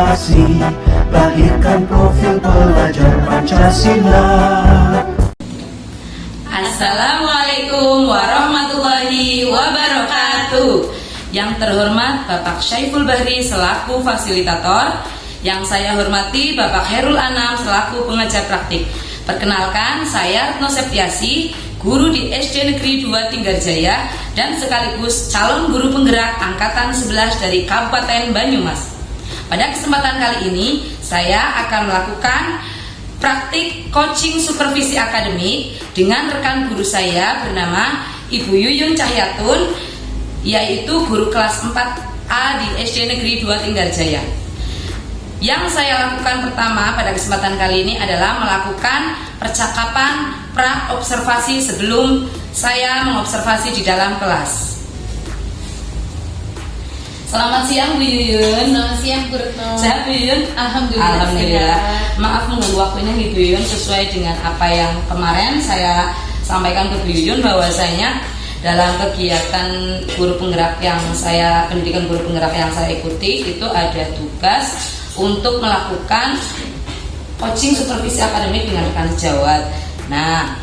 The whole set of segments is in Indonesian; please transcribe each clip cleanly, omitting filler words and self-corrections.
prestasi, lahirkan profil pelajar Pancasila. Assalamualaikum warahmatullahi wabarakatuh. Yang terhormat Bapak Syaiful Bahri selaku fasilitator, yang saya hormati Bapak Herul Anam selaku pengajar praktik. Perkenalkan, saya Retno Septiasi, guru di SD Negeri 2 Tinggarjaya dan sekaligus calon guru penggerak angkatan 11 dari Kabupaten Banyumas. Pada kesempatan kali ini, saya akan melakukan praktik coaching supervisi akademik dengan rekan guru saya bernama Ibu Yuyun Cahyatun, yaitu guru kelas 4A di SD Negeri 2 Tinggarjaya. Yang saya lakukan pertama pada kesempatan kali ini adalah melakukan percakapan pra-observasi sebelum saya mengobservasi di dalam kelas. Selamat siang Bu Yuyun. Selamat siang Bu Retno. Sehat Bu Yuyun? Alhamdulillah. Maaf menunggu waktunya Bu Yuyun, sesuai dengan apa yang kemarin saya sampaikan ke Bu Yuyun, bahwasanya dalam kegiatan guru penggerak yang saya, pendidikan guru penggerak yang saya ikuti, itu ada tugas untuk melakukan coaching supervisi akademik dengan rekan sejawat. Nah,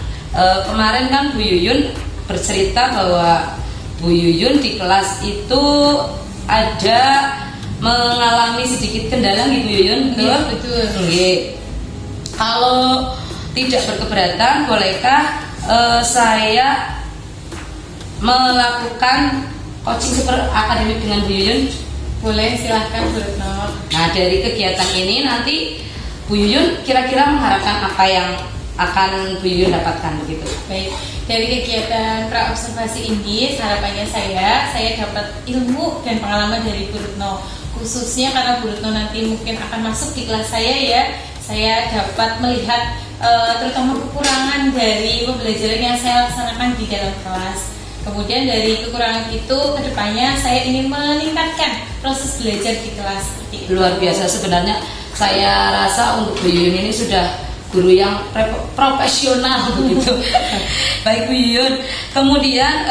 kemarin kan Bu Yuyun bercerita bahwa Bu Yuyun di kelas itu ada mengalami sedikit kendala gitu Yuyun, betul? Iya, betul. Nggih. Kalau tidak berkeberatan, bolehkah saya melakukan coaching super akademik dengan Bu Yuyun? Boleh, silahkan Bu Retno. Nah, dari kegiatan ini nanti Bu Yuyun kira-kira mengharapkan apa yang akan Bu Yuyun dapatkan begitu? Baik, dari kegiatan pra-observasi ini harapannya saya dapat ilmu dan pengalaman dari Bu Retno. Khususnya karena Bu Retno nanti mungkin akan masuk di kelas saya ya, saya dapat melihat terutama kekurangan dari pembelajaran yang saya laksanakan di dalam kelas. Kemudian dari kekurangan itu kedepannya saya ingin meningkatkan proses belajar di kelas seperti itu. Luar biasa, sebenarnya saya rasa untuk Bu Yuyun ini sudah guru yang profesional begitu. Baik Bu Yuyun, kemudian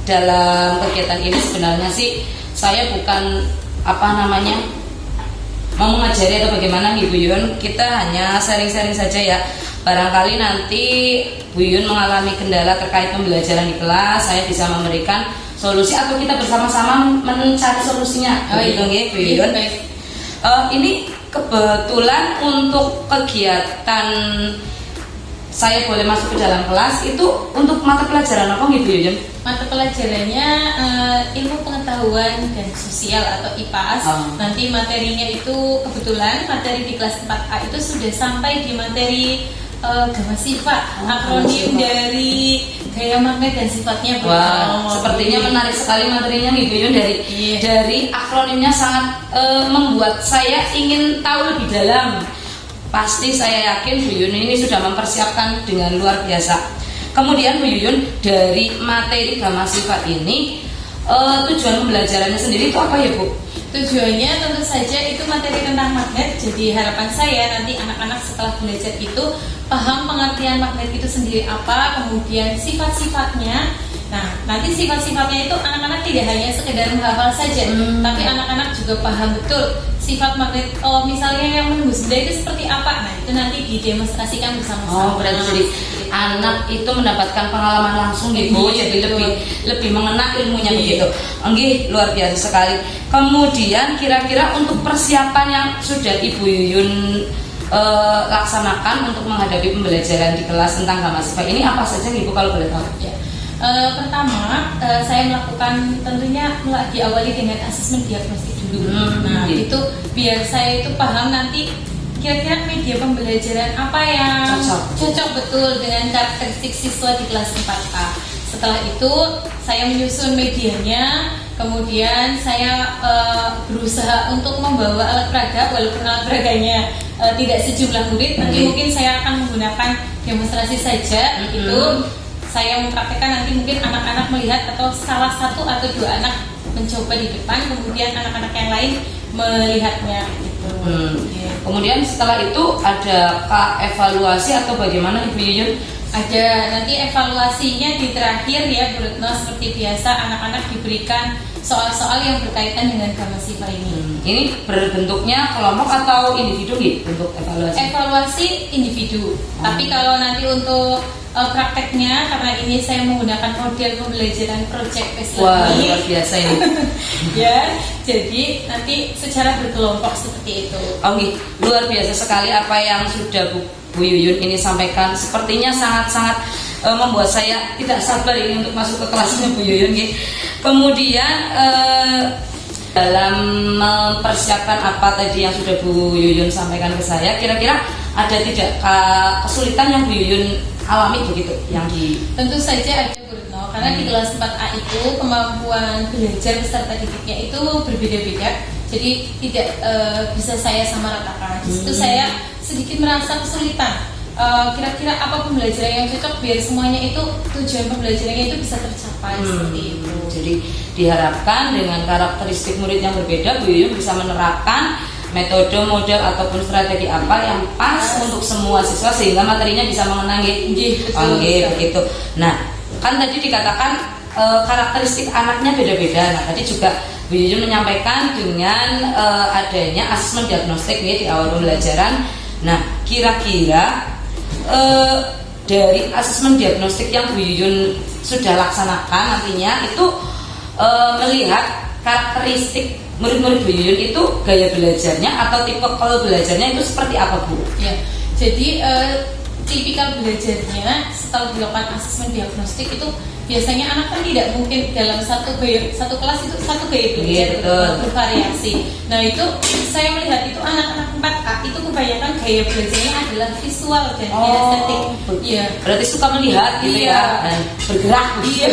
dalam kegiatan ini sebenarnya sih saya bukan mau mengajari atau bagaimana Bu Yuyun, kita hanya sharing-sharing saja ya. Barangkali nanti Bu Yuyun mengalami kendala terkait pembelajaran di kelas, saya bisa memberikan solusi atau kita bersama-sama mencari solusinya. Begitu nggih Bu Yuyun. Ini kebetulan untuk kegiatan saya boleh masuk ke dalam kelas itu untuk mata pelajaran apa gitu Yuyun? Mata pelajarannya ilmu pengetahuan dan sosial atau IPAS. Nanti materinya itu kebetulan materi di kelas 4A itu sudah sampai di materi gamma sifat, akronim dari gaya magnet dan sifatnya. Wah, sepertinya menarik sekali materinya Ibu Yuyun. Dari akronimnya sangat membuat saya ingin tahu lebih dalam. Pasti saya yakin Bu Yuyun ini sudah mempersiapkan dengan luar biasa. Kemudian Bu Yuyun, dari materi gamma sifat ini tujuan pembelajarannya sendiri itu apa ya Bu? Tujuannya tentu saja itu materi tentang magnet. Jadi harapan saya nanti anak-anak setelah belajar itu paham pengertian magnet itu sendiri apa, kemudian sifat-sifatnya. Nah, nanti sifat-sifatnya itu anak-anak tidak hanya sekedar menghafal saja, tapi anak-anak juga paham betul sifat magnet. Oh, misalnya yang menembus benda itu seperti apa? Nah, itu nanti didemonstrasikan bersama-sama. Oh, berarti jadi anak itu mendapatkan pengalaman langsung gitu, jadi lebih mengena ilmunya begitu. Nggih, luar biasa sekali. Kemudian kira-kira untuk persiapan yang sudah Ibu Yuyun laksanakan untuk menghadapi pembelajaran di kelas tentang gamma sifat ini apa saja Ibu kalau boleh tahu? Ya. Pertama, saya melakukan tentunya diawali dengan asesmen diagnostik dulu. Nah, itu biar saya itu paham nanti kira-kira media pembelajaran apa yang cocok betul dengan karakteristik siswa di kelas 4A. Setelah itu, saya menyusun medianya, kemudian saya berusaha untuk membawa alat peraga, walaupun alat peraganya tidak sejumlah murid, nanti mungkin saya akan menggunakan demonstrasi saja. Itu saya mempraktekkan, nanti mungkin anak-anak melihat atau salah satu atau dua anak mencoba di depan, kemudian anak-anak yang lain melihatnya gitu. Kemudian setelah itu ada evaluasi atau bagaimana Ibu Yuyun? Ada, nanti evaluasinya di terakhir ya Bu Retno, seperti biasa anak-anak diberikan soal-soal yang berkaitan dengan gamma sifat ini. Ini berbentuknya kelompok atau individu nih untuk evaluasi? Evaluasi individu. Tapi kalau nanti untuk prakteknya, karena ini saya menggunakan model pembelajaran project based Wah, learning. luar biasa ini. Ya, jadi nanti secara berkelompok seperti itu. Oh, luar biasa sekali apa yang sudah Bu Yuyun ini sampaikan. Sepertinya sangat-sangat membuat saya tidak sabar ini untuk masuk ke kelasnya Bu Yuyun. Kemudian dalam mempersiapkan apa tadi yang sudah Bu Yuyun sampaikan ke saya, kira-kira ada tidak kesulitan yang Bu Yuyun alami begitu yang di... Tentu saja ada Bu Retno, karena di kelas 4A itu kemampuan belajar peserta didiknya itu berbeda-beda. Jadi tidak bisa saya samaratakan. Di situ saya sedikit merasa kesulitan. Kira-kira apa pembelajaran yang cocok biar semuanya itu tujuan pembelajarannya itu bisa tercapai seperti itu. Jadi diharapkan dengan karakteristik murid yang berbeda, Bu Yuyun bisa menerapkan metode, model ataupun strategi apa yang pas untuk semua siswa sehingga materinya bisa mengenang begitu. Nah, kan tadi dikatakan karakteristik anaknya beda-beda. Nah, tadi juga Bu Yuyun menyampaikan dengan adanya asesmen diagnostik di awal pembelajaran. Nah, kira-kira dari asesmen diagnostik yang Bu Yuyun sudah laksanakan nantinya itu melihat karakteristik murid-murid Bu Yuyun itu gaya belajarnya atau tipe kalau belajarnya itu seperti apa Bu? Ya, jadi tipikal belajarnya setelah dilakukan asesmen diagnostik itu biasanya anak kan tidak mungkin dalam satu kelas itu satu gaya belajar bervariasi. Nah itu saya melihat itu anak-anak 4A itu kebanyakan gaya belajarnya adalah visual dan kinestetik. Iya. Berarti suka melihat gitu ya, dan bergerak. Iya.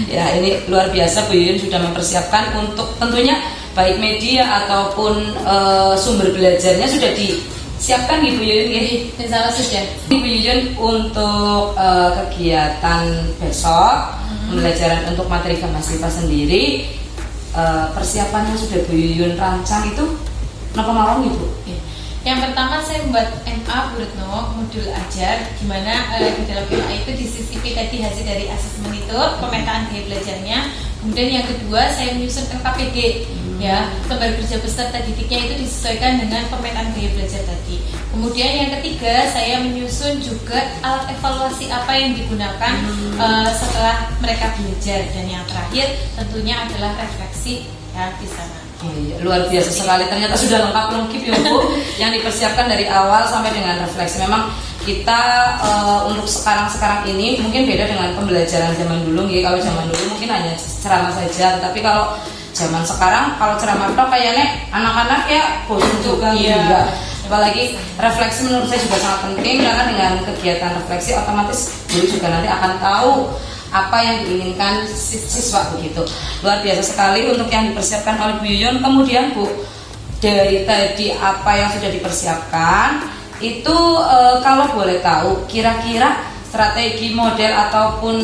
Ya ini luar biasa Bu Yuyun sudah mempersiapkan untuk tentunya baik media ataupun sumber belajarnya sudah disiapkan Ibu Yuyun ya. Insya Allah sudah. Ibu Yuyun untuk kegiatan besok pembelajaran untuk materi Gamasipa sendiri persiapan yang sudah Bu Yuyun rancang itu kenapa mau Ibu? Ya. Yang pertama saya membuat MA Bu Retno modul ajar, gimana di dalam MA itu disisipi tadi hasil dari asesmen itu pemetaan gaya belajarnya. Kemudian yang kedua saya menyusun LKPD, ya lembar kerja peserta didiknya itu disesuaikan dengan pemetaan gaya belajar tadi. Kemudian yang ketiga saya menyusun juga alat evaluasi apa yang digunakan setelah mereka belajar, dan yang terakhir tentunya adalah refleksi ya di sana. Luar biasa sekali, ternyata sudah lengkap ya Bu yang dipersiapkan dari awal sampai dengan refleksi. Memang kita untuk sekarang ini mungkin beda dengan pembelajaran zaman dulu ya. Kalau zaman dulu mungkin hanya ceramah saja, tapi kalau zaman sekarang kalau ceramah tok kayaknya anak-anak ya bosan juga juga. Apalagi refleksi menurut saya juga sangat penting, karena dengan kegiatan refleksi otomatis guru juga nanti akan tahu apa yang diinginkan siswa begitu. Luar biasa sekali untuk yang dipersiapkan oleh Bu Yuyun. Kemudian Bu, dari tadi apa yang sudah dipersiapkan itu kalau boleh tahu kira-kira strategi, model ataupun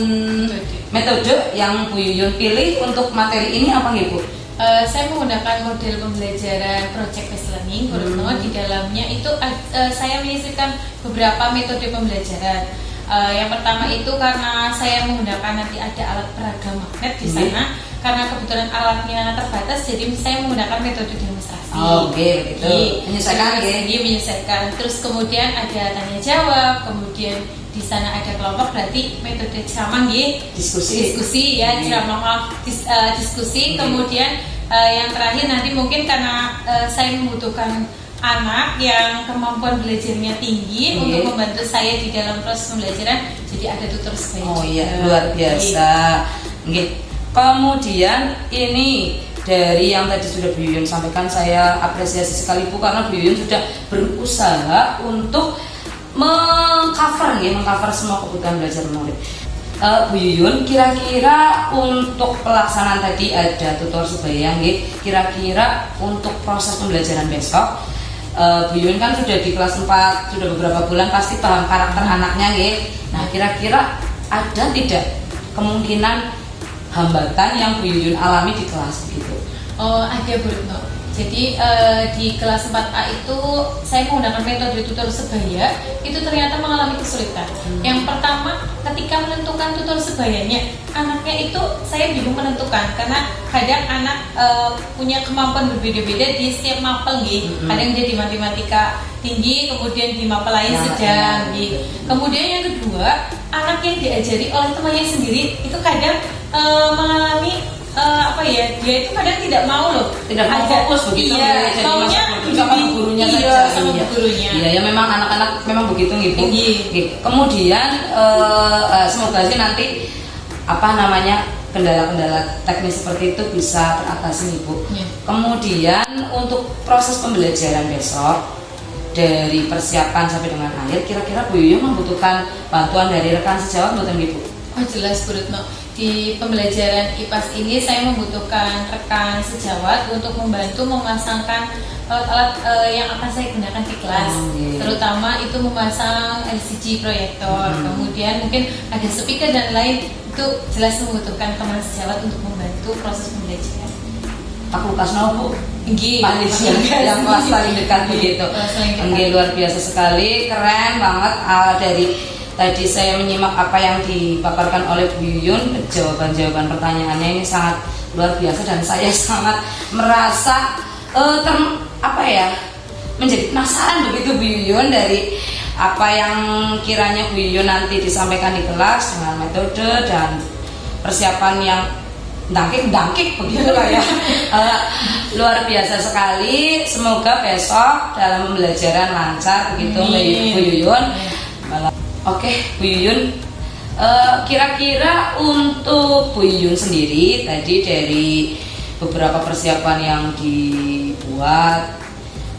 metode yang Bu Yuyun pilih untuk materi ini apa nih Bu? Saya menggunakan model pembelajaran project based learning. Di dalamnya itu saya menyisipkan beberapa metode pembelajaran. Yang pertama itu karena saya menggunakan nanti ada alat peraga magnet di sana, karena kebetulan alatnya terbatas, jadi saya menggunakan metode demonstrasi. Begitu. Menyesuaikan. Terus kemudian ada tanya jawab, kemudian di sana ada kelompok, berarti metode ceramah diskusi ya, ceramah diskusi. Kemudian yang terakhir nanti mungkin karena saya membutuhkan anak yang kemampuan belajarnya tinggi untuk membantu saya di dalam proses pembelajaran, jadi ada tutor sebaik luar biasa. Kemudian ini dari yang tadi sudah Bu Yuyun sampaikan, saya apresiasi sekali Bu, karena Bu Yuyun sudah berusaha untuk mengcover semua kebutuhan belajar murid. Bu Yuyun, kira-kira untuk pelaksanaan tadi ada tutor sebaya, kira-kira untuk proses pembelajaran besok Bu Yuyun kan sudah di kelas 4 sudah beberapa bulan, pasti paham karakter anaknya Nah kira-kira ada tidak kemungkinan hambatan yang Bu Yuyun alami di kelas begitu? Ada Bu Retno. Jadi di kelas 4A itu saya menggunakan metode tutor sebaya, itu ternyata mengalami kesulitan. Yang pertama, ketika menentukan tutor sebayanya, anaknya itu saya bingung menentukan karena kadang anak punya kemampuan berbeda-beda di setiap mapel gitu. Kadang dia di matematika tinggi, kemudian di mapel lain sedang gitu. Kemudian yang kedua, anak yang diajari oleh temannya sendiri itu kadang mengalami dia itu kadang tidak mau loh, tidak mau fokus begitu, jadi sama gurunya saja. Sama gurunya. Iya, ya memang anak-anak memang begitu Ibu. Kemudian semoga sih nanti kendala-kendala teknis seperti itu bisa teratasi Ibu. Kemudian untuk proses pembelajaran besok dari persiapan sampai dengan akhir, kira-kira Bu Yuyun membutuhkan bantuan dari rekan sejawat bukan Ibu? Oh jelas Bu Retno. Di pembelajaran IPAS ini saya membutuhkan rekan sejawat untuk membantu memasangkan alat yang akan saya gunakan di kelas, terutama itu memasang LCD proyektor, kemudian mungkin ada speaker dan lain, itu jelas membutuhkan teman sejawat untuk membantu proses pembelajaran. Fakultas Bu? Yang kelas paling dekat begitu. Luar biasa sekali, keren banget. Dari tadi saya menyimak apa yang dipaparkan oleh Bu Yuyun, jawaban-jawaban pertanyaannya ini sangat luar biasa dan saya sangat merasa menjadi penasaran begitu Bu Yuyun dari apa yang kiranya Bu Yuyun nanti disampaikan di kelas dengan metode dan persiapan yang dangkik begitu lah ya. Luar biasa sekali. Semoga besok dalam pembelajaran lancar begitu Bu Yuyun. Oke, Bu Yuyun, kira-kira untuk Bu Yuyun sendiri tadi dari beberapa persiapan yang dibuat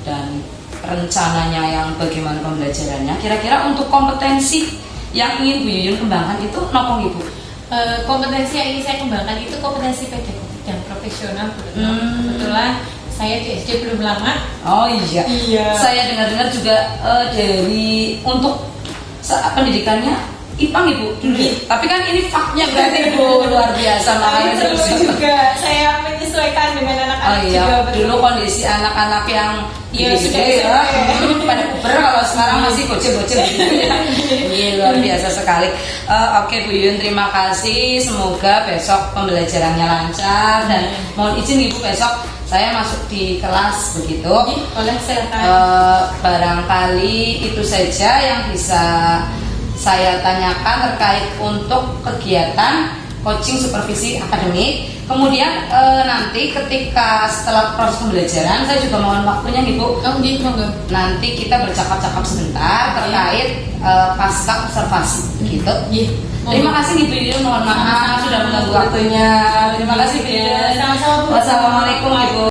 dan rencananya yang bagaimana pembelajarannya, kira-kira untuk kompetensi yang ingin Bu Yuyun kembangkan itu nopo Ibu? Kompetensi yang ingin saya kembangkan itu kompetensi pedagogik dan profesional. Kebetulan saya di SD belum lama. Oh iya. Saya dengar-dengar juga dari untuk pendidikannya IPA Ibu dulu. Tapi kan ini faknya berarti Ibu luar biasa, makanya terus juga saya menyesuaikan dengan anak-anak juga. Dulu kondisi anak-anak yang pada puber, kalau sekarang masih bocil-bocil gitu ya. Luar biasa sekali. Oke Bu Yuyun, terima kasih. Semoga besok pembelajarannya lancar dan mohon izin Ibu besok saya masuk di kelas begitu. Boleh, silakan. Barangkali itu saja yang bisa saya tanyakan terkait untuk kegiatan coaching supervisi akademik. Kemudian nanti ketika setelah proses pembelajaran saya juga mohon waktunya Ibu. Nanti kita bercakap-cakap sebentar terkait pasca observasi begitu. Terima kasih Ibu Yuyun, mohon maaf sudah mengganggu waktunya. Terima kasih Bu Yuyun. Wassalamualaikum Ibu.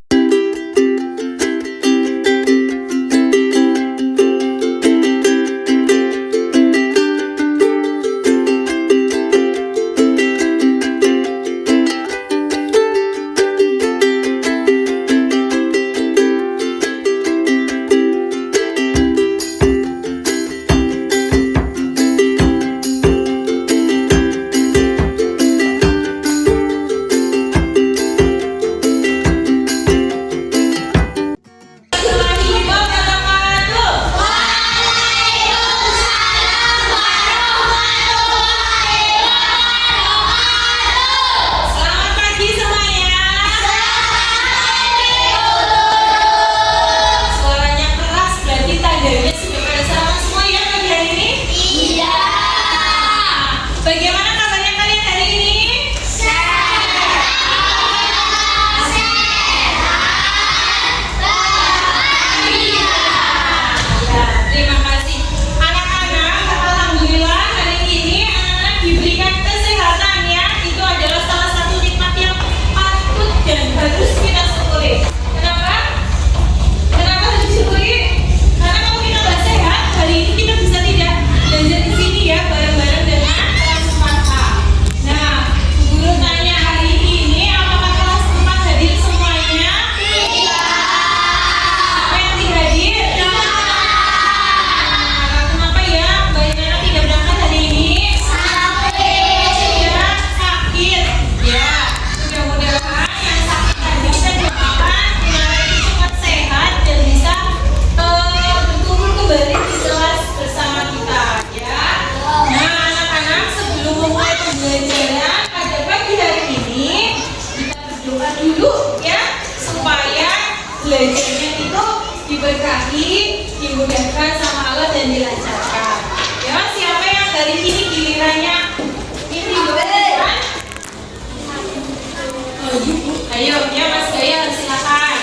diberkahi, dimudahkan sama Allah dan dilancarkan. Ya, siapa yang dari ini gilirannya ini doakan? Ayo, ya Mas Gaya, silakan.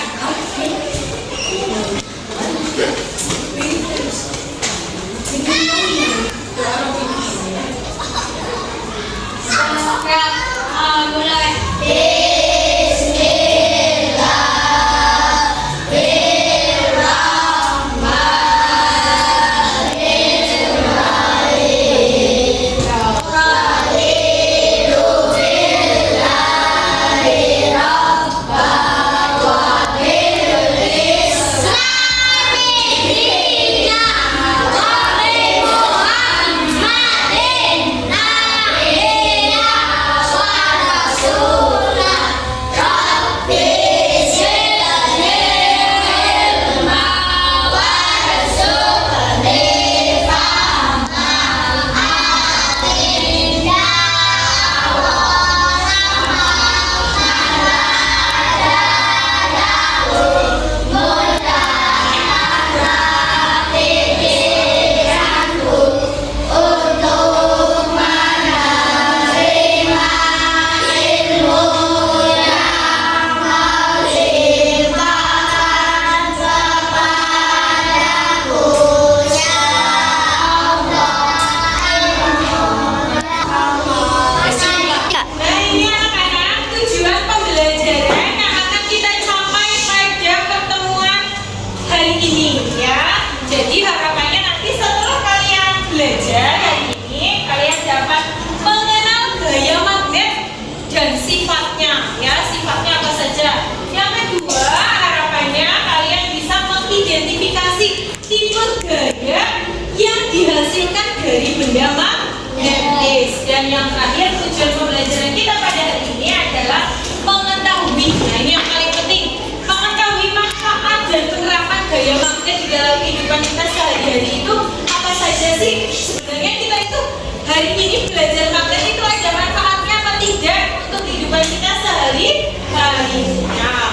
Dihasilkan dari benda magnetis. Dan yang terakhir, tujuan pembelajaran kita pada hari ini adalah mengetahui, nah ini yang paling penting, mengetahui manfaat dan penerapan gaya magnet di dalam kehidupan kita sehari-hari itu apa saja sih. Sebenarnya kita itu hari ini belajar magnet itu ada manfaatnya apa tidak untuk kehidupan kita sehari-hari. Nah,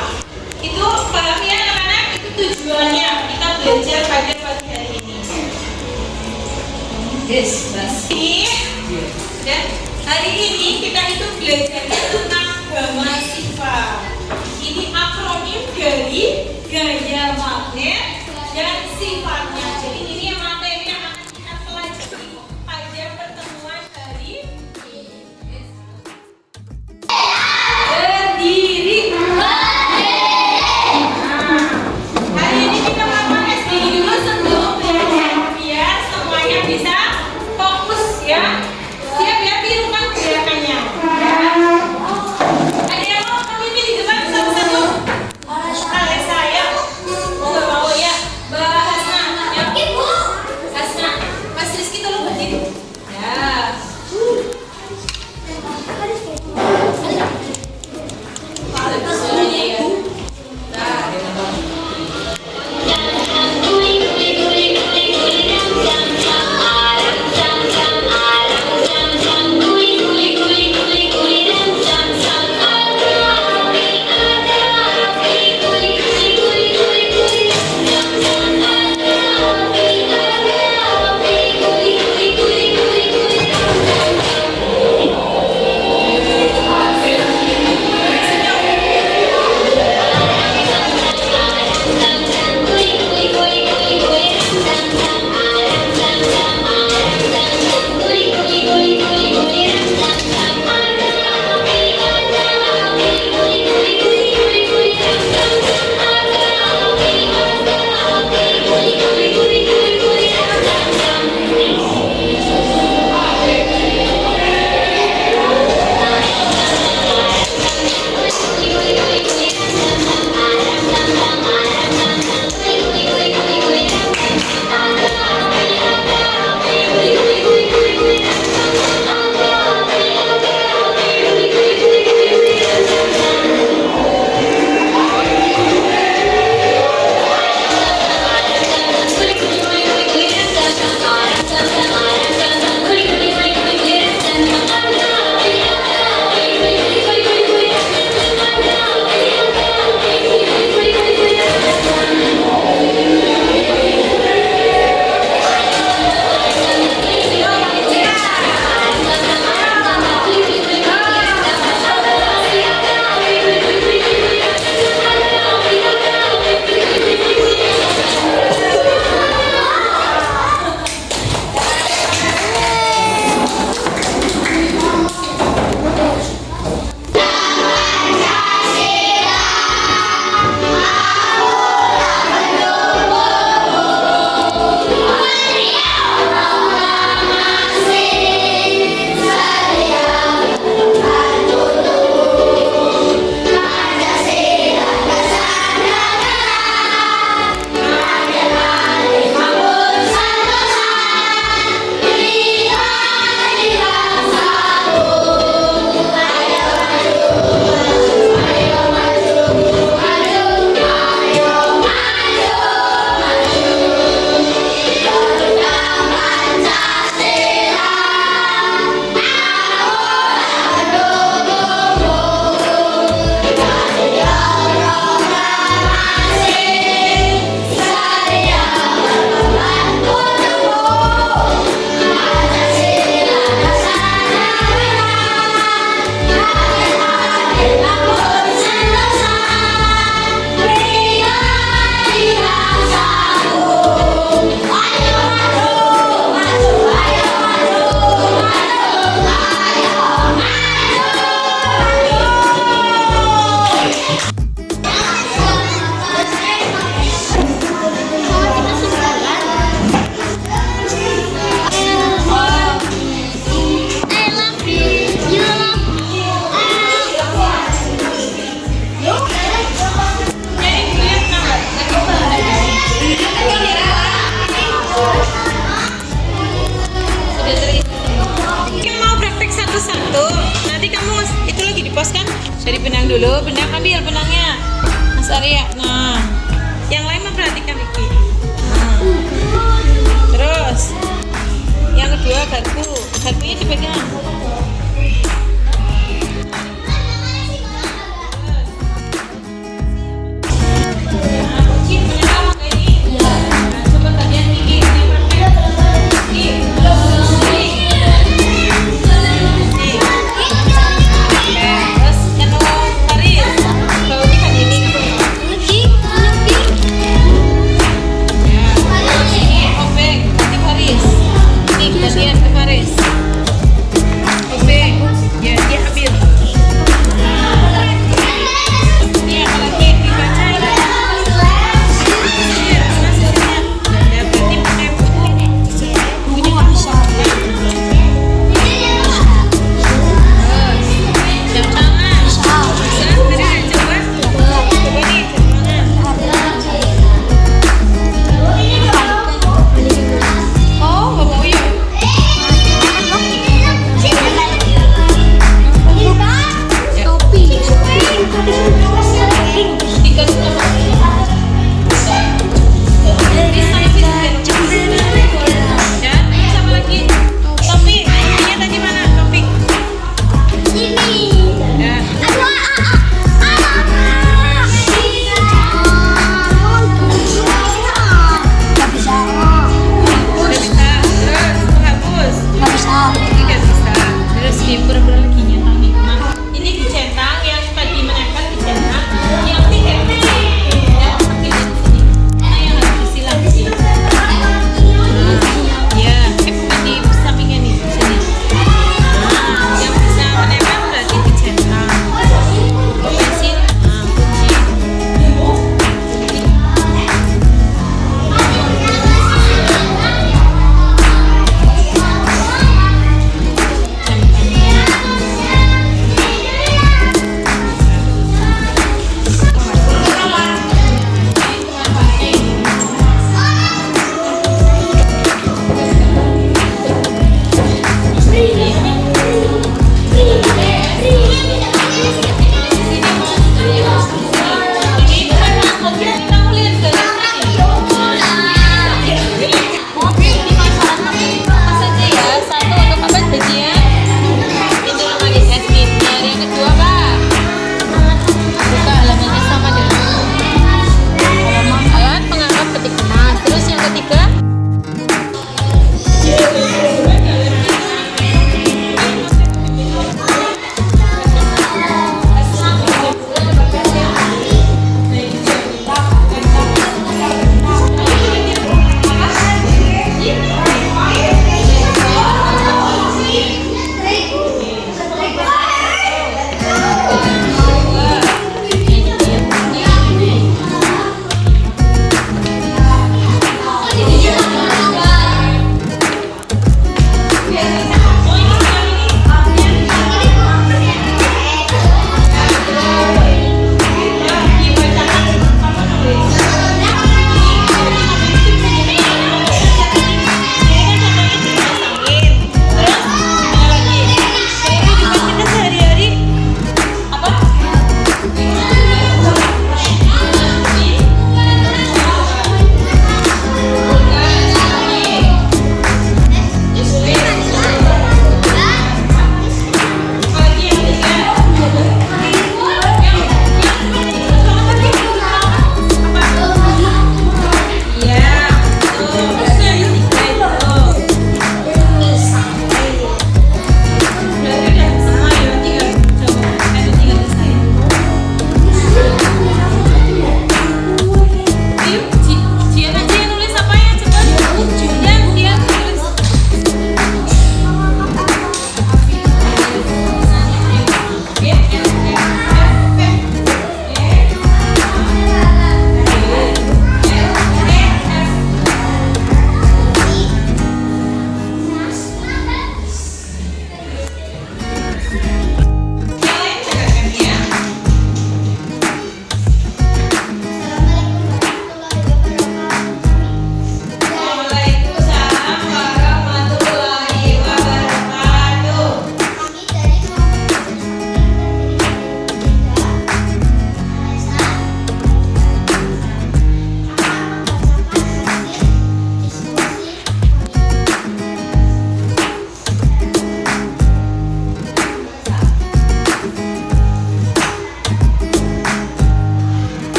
itu paham ya anak-anak, itu tujuannya kita belajar pada pagi hari ini. Yes, Ini dan hari ini kita itu belajar tentang gamma sifat. Ini akronim dari gaya magnet dan sifatnya. Jadi ini yang materi yang akan kita pelajari pada pertemuan hari ini. Berdiri. Hari ini kita melakukan SDI dulu sebelum belajar biar semuanya bisa fokus ya. Siap ya, tirukan gerakannya. Ada yang mau memimpin di depan satu-satu? Oleh saya. Mau ya, Mbak dulu, benang ambil benangnya, Mas Arya. Nah, yang lain memperhatikan Iki. Nah. Terus, yang kedua garpunya dipegang.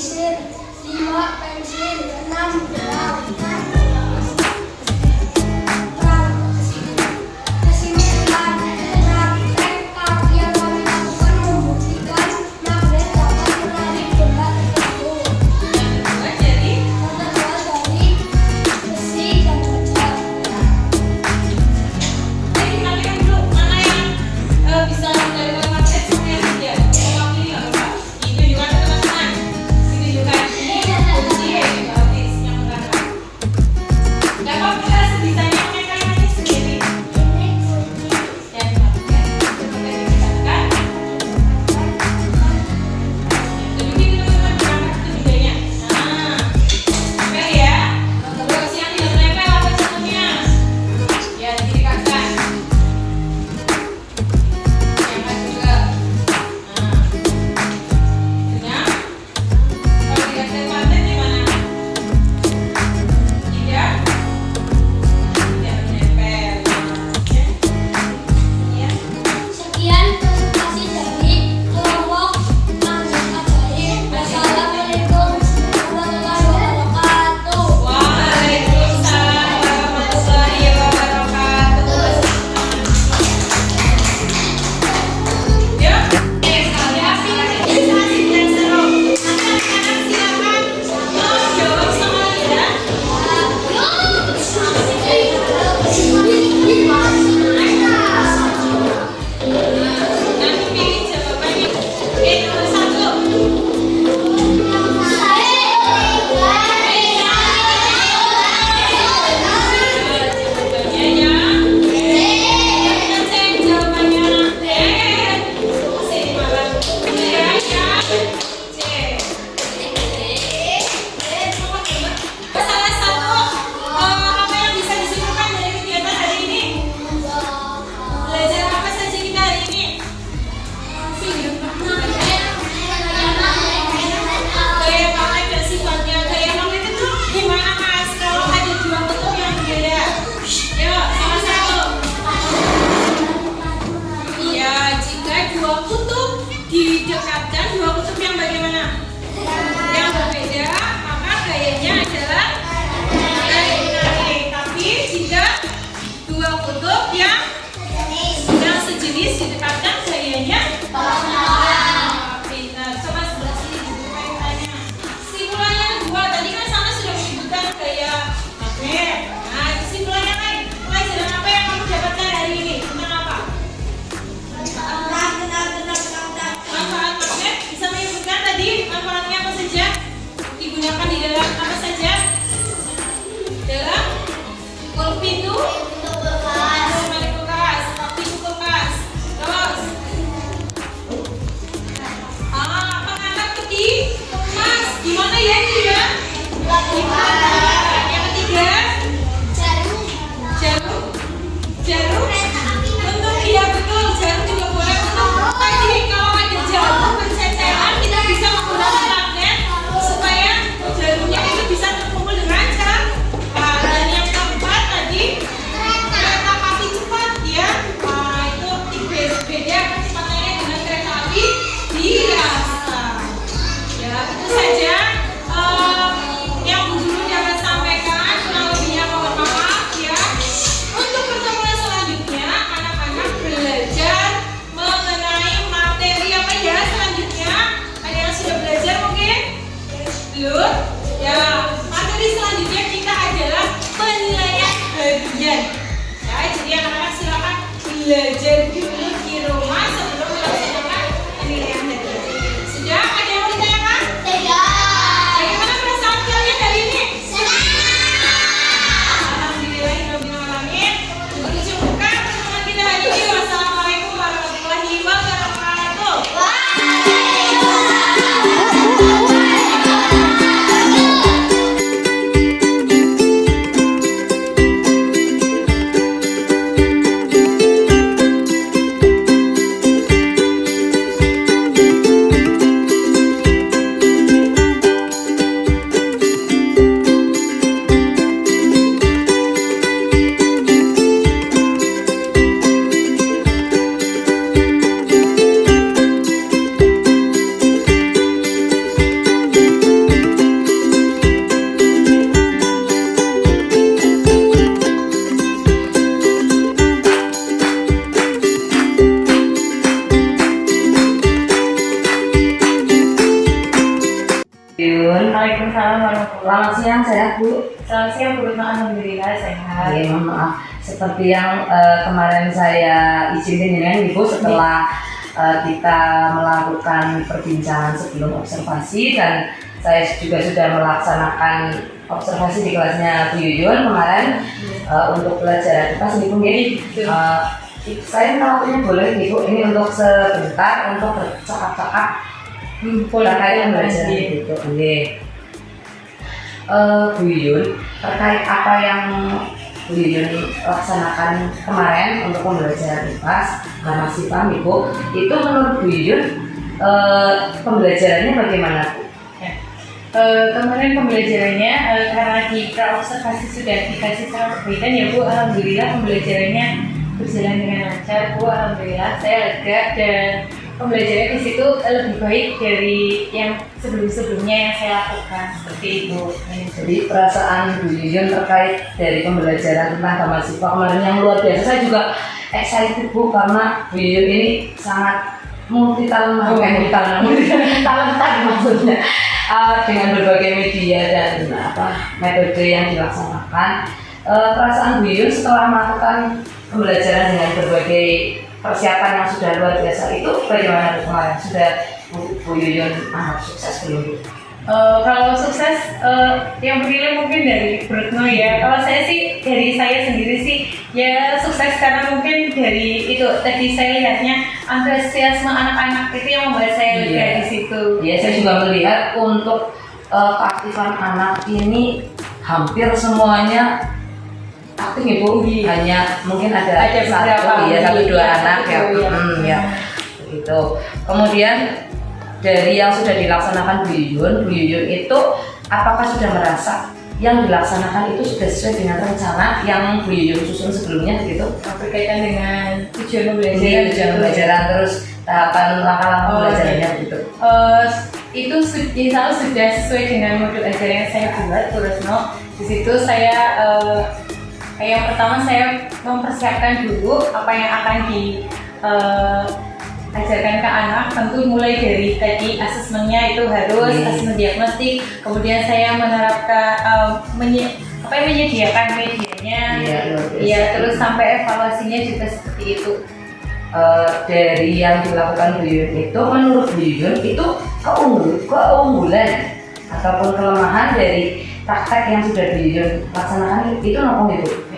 menyisir, 5 pensil, 6 gelang. Kesimpulan, praktek karya kami lakukan membuktikan magnet dapat menarik benda tertentu. Kedua jadi Terbuat dari besi dan kaca. Jadi kita lihat dulu mana yang bisa dari magnet sama yang tidak. Yang ini nggak apa? Ditunjukkan teman-teman. Ditunjukkan ini kunci berarti yang menggunakan. Yuyun. Waalaikumsalam warahmatullahi Selamat siang, sehat Bu. Selamat siang Bu Retno, alhamdulillah sehat. Mohon maaf. Seperti yang kemarin saya izinin dengan Ibu setelah kita melakukan perbincangan sebelum observasi dan saya juga sudah melaksanakan observasi di kelasnya Bu Yuyun kemarin untuk pelajaran IPA sendiri mungkin saya melakukannya boleh Ibu ini untuk sebentar untuk bercakap-cakap terkait pembelajaran itu. Bu Yuyun, terkait apa yang Bu Yuyun laksanakan kemarin untuk pembelajaran IPA, masih paham Ibu, itu menurut Bu Yuyun pembelajarannya bagaimana? Kemarin pembelajarannya karena di observasi sudah dikasih cara perbaikan ya Bu, alhamdulillah pembelajarannya berjalan dengan lancar Bu, alhamdulillah saya lega dan pembelajarannya di situ lebih baik dari yang sebelum-sebelumnya yang saya lakukan seperti itu. Jadi perasaan Bu Yuyun terkait dari pembelajaran tentang Gamal Syifa kemarin yang luar biasa. Saya juga excited Bu karena Bu Yuyun ini sangat multi talenta maksudnya dengan berbagai media dan metode yang dilaksanakan. Perasaan Bu Yuyun setelah melakukan pembelajaran dengan berbagai persiapan yang sudah luar biasa itu bagaimana kemarin? Sudah Bu Yuyun anggap sukses belum Bu? Kalau sukses yang bernilai mungkin dari Bu Retno ya. Kalau saya sih dari saya sendiri sih ya sukses karena mungkin dari itu tadi saya lihatnya antusiasme anak-anak itu yang membuat saya lega di situ. Iya, saya juga melihat untuk keaktifan anak ini hampir semuanya aktif Ibu. Hanya mungkin ada satu dua anak ya. Begitu. Kemudian dari yang sudah dilaksanakan Bu Yuyun itu apakah sudah merasa yang dilaksanakan itu sudah sesuai dengan rencana yang Bu Yuyun susun sebelumnya begitu? Berkaitan dengan tujuan pembelajaran terus tahapan langkah-langkah pembelajarannya begitu. Itu insya Allah sudah sesuai dengan modul ajaran yang saya buat Bu Retno. Di situ saya yang pertama saya mempersiapkan dulu apa yang akan ajarkan ke anak, tentu mulai dari tadi asesmennya itu harus asesmen diagnostik, kemudian saya menerapkan menyediakan medianya, terus sampai evaluasinya juga seperti itu. Dari yang dilakukan Bu Yuyun itu menurut Bu Yuyun itu keunggulan ataupun kelemahan dari praktek yang sudah Bu Yuyun laksanakan itu apa Ibu?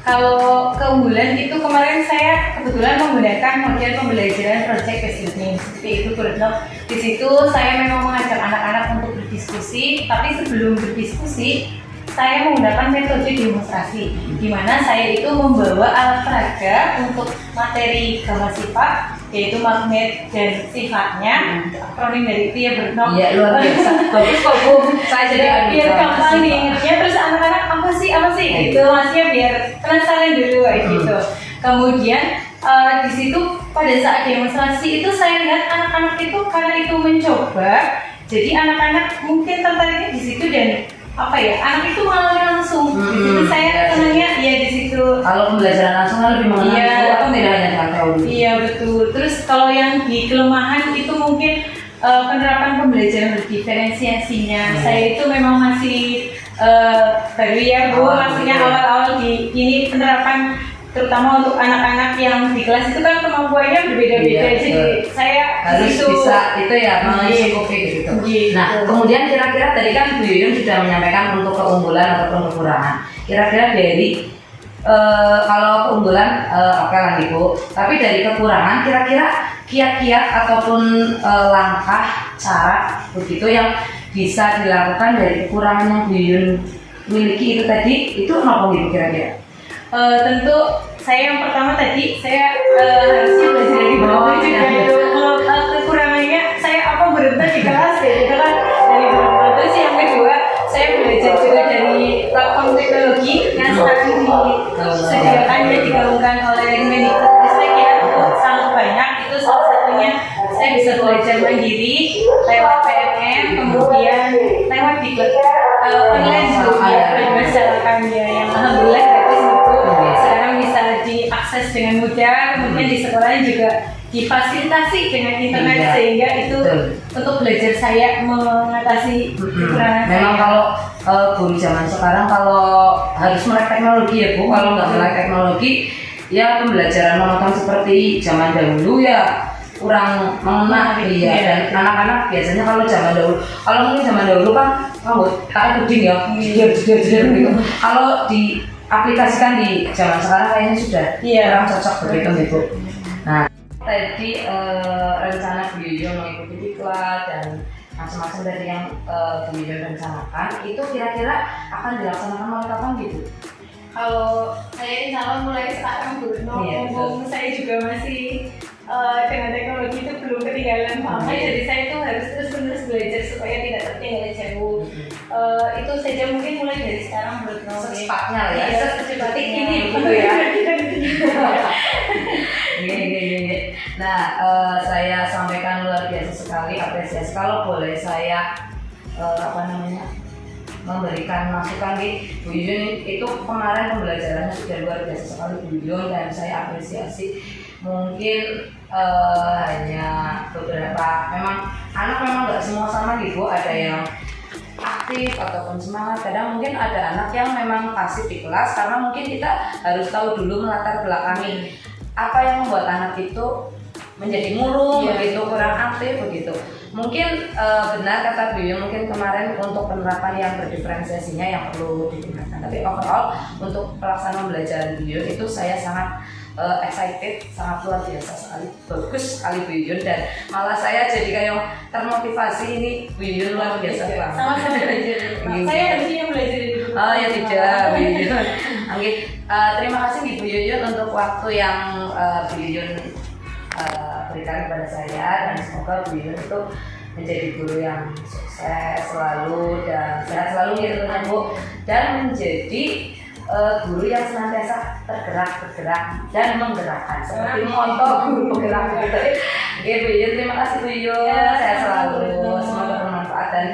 Kalau keunggulan itu kemarin saya kebetulan menggunakan model pembelajaran project based learning seperti itu Bu Retno. Di situ saya memang mengajak anak-anak untuk berdiskusi, tapi sebelum berdiskusi saya menggunakan metode demonstrasi, di mana saya itu membawa alat peraga untuk materi Gamal Syifa, yaitu magnet dan sifatnya, akronim dari itu ya Bu Retno. Iya, luar biasa. Bagus kok Bu, saya jadi biar gampang diingatnya, terus anak-anak apa sih gitu, maksudnya biar penasaran dulu kayak gitu. Kemudian di situ pada saat demonstrasi itu saya lihat anak-anak itu karena itu mencoba, jadi anak-anak mungkin tertariknya di situ dan anak itu mengalami langsung. Di situ saya senangnya ya di situ. Kalau pembelajaran langsung kan lebih mengenal atau tidak hanya dengan teori. Iya betul. Terus kalau yang di kelemahan itu mungkin penerapan pembelajaran berdiferensiasinya. Saya itu memang masih baru ya Bu, maksudnya awal-awal di ini penerapan terutama untuk anak-anak yang di kelas itu kan kemampuannya berbeda-beda, jadi saya harus bisa itu ya mencukupi gitu. Nah, kemudian kira-kira tadi kan Bu Yuyun sudah menyampaikan untuk keunggulan ataupun kekurangan. Kira-kira dari kalau keunggulan oke lah Ibu, tapi dari kekurangan kira-kira kiat-kiat ataupun langkah cara begitu yang bisa dilakukan dari kekurangan yang Bu Yuyun miliki itu tadi, itu apa Ibu kira-kira? Tentu saya yang pertama tadi saya harusnya belajar dari bawah juga itu. Kekurangannya saya berhenti di kelas ya gitu kan dari bawah. Terus yang kedua saya belajar juga dari platform teknologi yang sekarang disediakan dan digabungkan oleh Mendikbud ya, sangat banyak. Itu salah satunya saya bisa belajar mandiri lewat PMM, kemudian lewat di online juga berdasarkan yang alhamdulillah gratis itu sekarang bisa diakses dengan mudah. Kemudian di sekolahnya juga difasilitasi dengan internet Iya, sehingga itu betul. untuk belajar saya mengatasi kekurangan Memang saya. kalau guru zaman sekarang kalau harus melek teknologi ya Bu, kalau nggak melek teknologi ya pembelajaran monoton seperti zaman dahulu ya kurang mengena. Iya, dan anak-anak biasanya kalau mungkin zaman dahulu kan kayak puding ya, dia gitu. Kalau diaplikasikan di zaman sekarang kayaknya sudah kurang cocok begitu Bu. Nah, tadi rencana Bu Yoyo mengikuti diklat dan macam-macam dari yang Bu Yoyo rencanakan itu kira-kira akan dilaksanakan mulai kapan gitu? Kalau saya insya Allah mulai sekarang Bu, mumpung saya juga masih dengan teknologi itu belum ketinggalan banget, jadi saya itu harus terus-menerus belajar supaya tidak tertinggal jauh. Itu saja mungkin mulai dari sekarang menurut saya. Secepatnya lah ya. Secepatnya ini begitu ya. Gini. Nah, saya sampaikan luar biasa sekali apresiasi. Kalau boleh saya memberikan masukan Bu Yuyun, itu kemarin pembelajarannya sudah luar biasa sekali Bu Yuyun dan saya apresiasi. Mungkin hanya beberapa, memang anak memang nggak semua sama gitu, ada yang aktif ataupun semangat, kadang mungkin ada anak yang memang pasif di kelas karena mungkin kita harus tahu dulu melatar belakangi apa yang membuat anak itu menjadi murung, begitu kurang aktif begitu. Mungkin benar kata Bu Yuyun, mungkin kemarin untuk penerapan yang berdiferensiasinya yang perlu ditingkatkan. Tapi overall untuk pelaksanaan pembelajaran Bu Yuyun itu saya sangat excited, sangat luar biasa sekali, bagus sekali Bu Yuyun, dan malah saya jadi kayak termotivasi. Ini Bu Yuyun luar biasa banget. Sama-sama belajar. Saya harusnya belajar dari Bu. Oh ya tidak, Bu Yuyun. Oke, terima kasih Bu Yuyun untuk waktu yang Bu Yuyun berikan kepada saya, dan semoga Bu Yuyun itu menjadi guru yang sukses selalu dan sehat selalu gitu kan Bu, dan menjadi guru yang senantiasa bergerak dan menggerakkan seperti moto guru penggerak gitu. Oke Bu Yuyun, terima kasih Bu Yuyun, sehat selalu, semoga bermanfaat dan